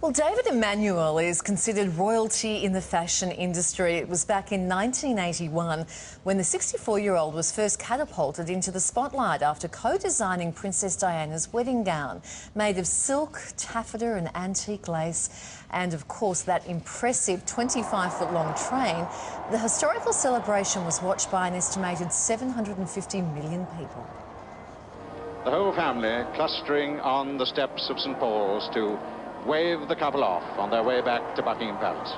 Well, David Emanuel is considered royalty in the fashion industry. It was back in 1981 when the 64-year-old was first catapulted into the spotlight after co-designing Princess Diana's wedding gown, made of silk, taffeta and antique lace, and of course that impressive 25-foot-long train. The historical celebration was watched by an estimated 750 million people. The whole family clustering on the steps of St Paul's to wave the couple off on their way back to Buckingham Palace.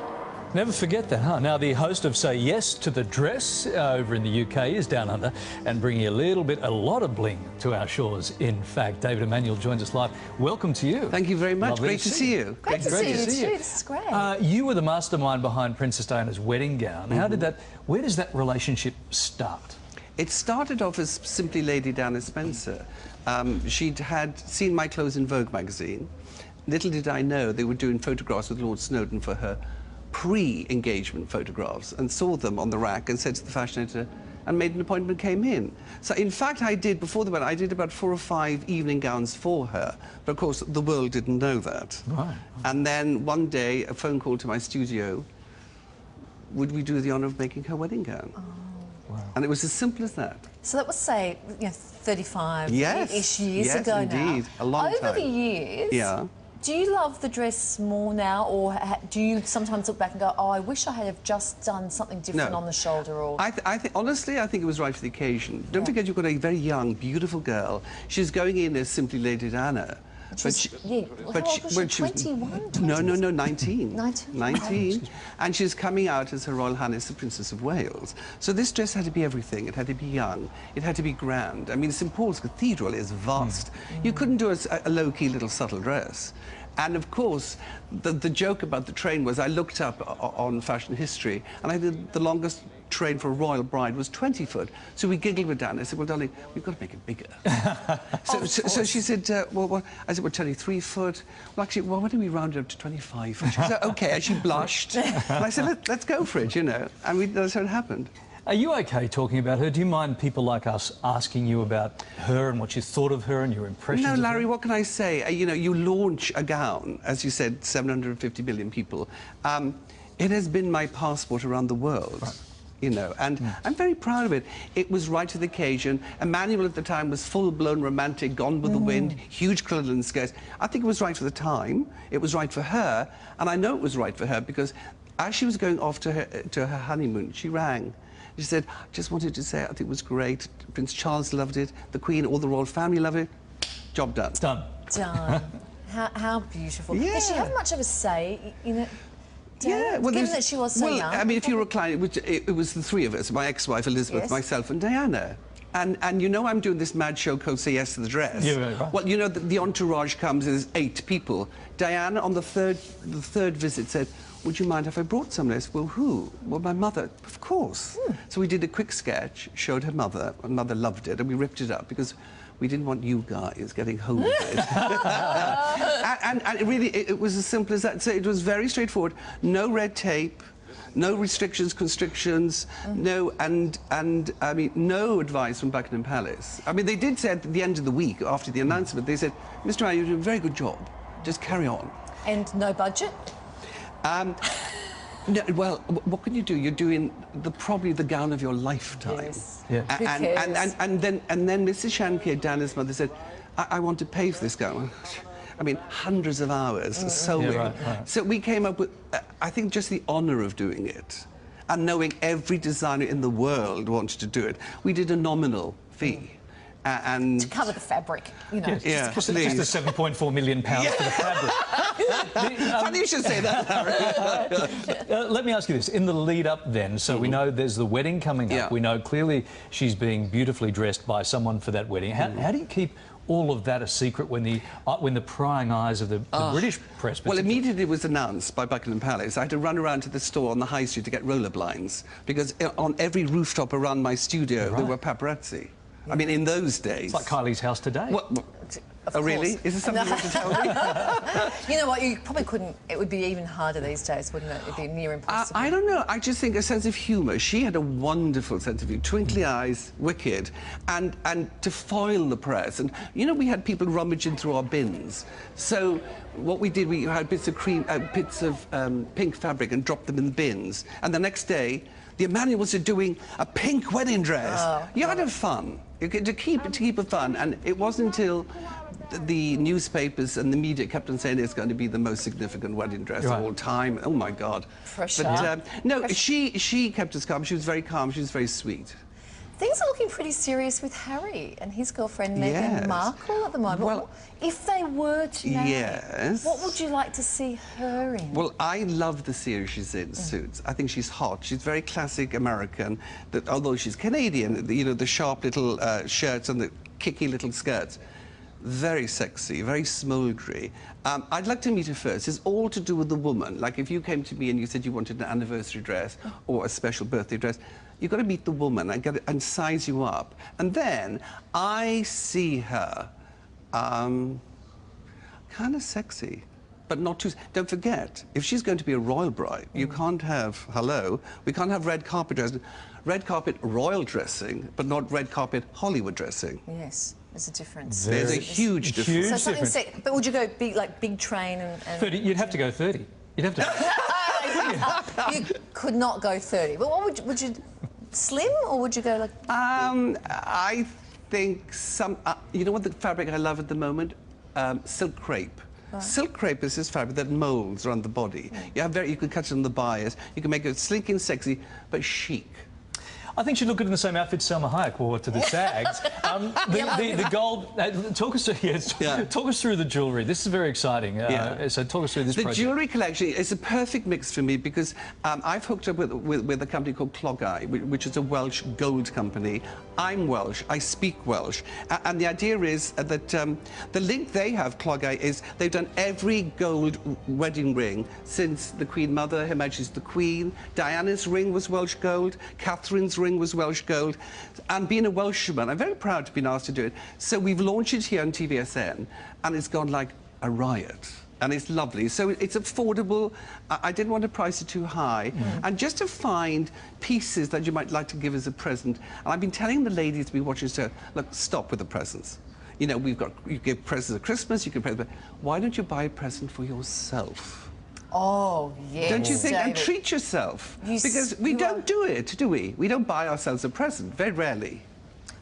Never forget that, huh? Now, the host of Say Yes to the Dress over in the UK is down under and bringing a lot of bling to our shores. In fact, David Emanuel joins us live. Welcome to you. Thank you very much. Lovely Great to see you. Great to see you too. This is great. You were the mastermind behind Princess Diana's wedding gown. How did that? Where does that relationship start? It started off as simply Lady Diana Spencer. She'd had seen my clothes in Vogue magazine. Little did I know they were doing photographs with Lord Snowdon for her pre-engagement photographs, and saw them on the rack and said to the fashion editor, and made an appointment, came in. So in fact before the wedding, I did about 4 or 5 evening gowns for her, but of course the world didn't know that. Right. And then one day a phone call to my studio, would we do the honour of making her wedding gown? Oh. Wow. And it was as simple as that. So that was, say, 35-ish years yes, ago indeed. now. A long time. Over the years, yeah. Do you love the dress more now, or do you sometimes look back and go, oh, I wish I had just done something different on the shoulder? Or honestly, I think it was right for the occasion. Don't forget, you've got a very young, beautiful girl. She's going in as simply Lady Diana. How old was she? 21? No, 19. 19? And she's coming out as Her Royal Highness the Princess of Wales. So this dress had to be everything. It had to be young. It had to be grand. I mean, St Paul's Cathedral is vast. You couldn't do a low-key little subtle dress. And of course, the joke about the train was I looked up on fashion history, and I did the longest train for a royal bride was 20 foot. So we giggled with Dan. I said, well, darling, we've got to make it bigger. so she said, well, I said, well, 23 foot. Well, actually, why don't we round it up to 25 foot? She said, OK, and she blushed. And I said, let's go for it, you know. And that's how it happened. Are you OK talking about her? Do you mind people like us asking you about her and what you thought of her and your impressions of her? No, Larry, what can I say? You know, you launch a gown, as you said, 750 million people. It has been my passport around the world. Right. You know, and I'm very proud of it. It was right to the occasion. Emanuel at the time was full-blown romantic, gone with the wind, huge crinoline skirts. I think it was right for the time. It was right for her, and I know it was right for her because as she was going off to her honeymoon, she rang. She said, I just wanted to say I think it was great. Prince Charles loved it, the Queen, all the royal family loved it. Job done. Done. Done. How beautiful. Yeah. Did she have much of a say in it? Yeah, well, given that she was so young. I mean, if you recline, it was the three of us, my ex-wife Elizabeth, myself and Diana. And you know I'm doing this mad show called Say Yes to the Dress. Yeah, right. Well, you know, the entourage comes, there's 8 people. Diana, on the third visit, said, would you mind if I brought some less? Well, who? Well, my mother, of course. So we did a quick sketch, showed her mother, and mother loved it, and we ripped it up because we didn't want you guys getting hold of it. and it really, it was as simple as that. So it was very straightforward. No red tape, no restrictions, constrictions, no, and I mean, no advice from Buckingham Palace. I mean, they did say at the end of the week, after the announcement, they said, Mr. Ryan, you're doing a very good job. Just carry on. And no budget? No, well, what can you do? You're doing probably the gown of your lifetime. Yes. Yeah. And then Mrs. Shankier, Diana's mother, said, I want to pay for this gown. I mean, hundreds of hours sewing. Yeah, right. So we came up with, I think, just the honour of doing it. And knowing every designer in the world wanted to do it, we did a nominal fee. To cover the fabric, you know. Yeah, just the £7.4 million for the fabric. Funny you should say that, Harry. Let me ask you this. In the lead-up then, so we know there's the wedding coming up. We know clearly she's being beautifully dressed by someone for that wedding. How do you keep all of that a secret when the prying eyes of the British press... Well, immediately it was announced by Buckingham Palace. I had to run around to the store on the high street to get roller blinds, because on every rooftop around my studio there were paparazzi. I mean, in those days... It's like Kylie's house today. Oh, really? Is this something you want to tell me? You know what, you probably couldn't... It would be even harder these days, wouldn't it? It'd be near impossible. I don't know. I just think a sense of humour. She had a wonderful sense of humour. Twinkly eyes, wicked, and to foil the press. And, you know, we had people rummaging through our bins. So what we did, we had bits of pink fabric and dropped them in the bins. And the next day, the Emanuels are doing a pink wedding dress. Oh, you had to have fun. To keep it fun. And it wasn't until the newspapers and the media kept on saying it's going to be the most significant wedding dress of all time. Oh, my God. Pressure. But, no, she kept us calm. She was very calm. She was very sweet. Things are looking pretty serious with Harry and his girlfriend Meghan Markle at the moment. Well, if they were to marry, what would you like to see her in? Well, I love the series she's in, Suits. I think she's hot. She's very classic American, although she's Canadian, you know, the sharp little shirts and the kicky little skirts. Very sexy, very smouldery. I'd like to meet her first. It's all to do with the woman. Like, if you came to me and you said you wanted an anniversary dress or a special birthday dress, you've got to meet the woman and size you up. And then I see her kind of sexy, but not too... Don't forget, if she's going to be a royal bride, you can't have... we can't have red carpet dressing. Red carpet royal dressing, but not red carpet Hollywood dressing. Yes. There's a difference. There's a huge difference. So something but would you go big train and 30? You'd have to go 30. You'd have to. You could not go 30. But what would you slim or would you go like? I think you know what the fabric I love at the moment? Silk crepe. Right. Silk crepe is this fabric that molds around the body. You can cut it on the bias. You can make it slinky and sexy, but chic. I think she'd look good in the same outfit Selma Hayek wore to the SAGs. The gold... talk us through the jewellery. This is very exciting. So talk us through this project. The jewellery collection is a perfect mix for me because I've hooked up with a company called Clogau, which is a Welsh gold company. I'm Welsh. I speak Welsh. And the idea is that the link they have, Clogau, is they've done every gold wedding ring since the Queen Mother, Her Majesty's the Queen. Diana's ring was Welsh gold. Catherine's ring was Welsh gold, and being a Welshman, I'm very proud to be asked to do it. So we've launched it here on TVSN, and it's gone like a riot, and it's lovely. So it's affordable. I didn't want to price it too high, and just to find pieces that you might like to give as a present. And I've been telling the ladies to be watching, so look, stop with the presents. You know, you give presents at Christmas, you can present, but why don't you buy a present for yourself? Oh, yes. Don't you think? David. And treat yourself. Because we don't do it, do we? We don't buy ourselves a present, very rarely.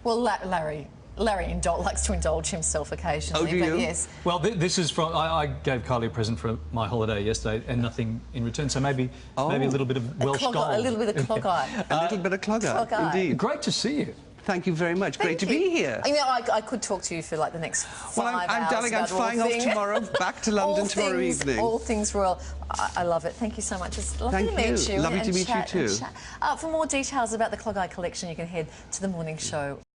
Well, Larry likes to indulge himself occasionally. Oh, do you? But yes. Well, this is from... I gave Kylie a present for my holiday yesterday and nothing in return, so maybe a little bit of Welsh gold. A little bit of Clogau. A little bit of Clogau, indeed. Great to see you. Thank you very much. Great to be here. I mean, I could talk to you for like the next 5 hours. Darling, I'm flying off tomorrow, back to London tomorrow evening. All things royal. I love it. Thank you so much. It's lovely to meet you. Lovely to meet you too. For more details about the Clogau collection, you can head to The Morning Show.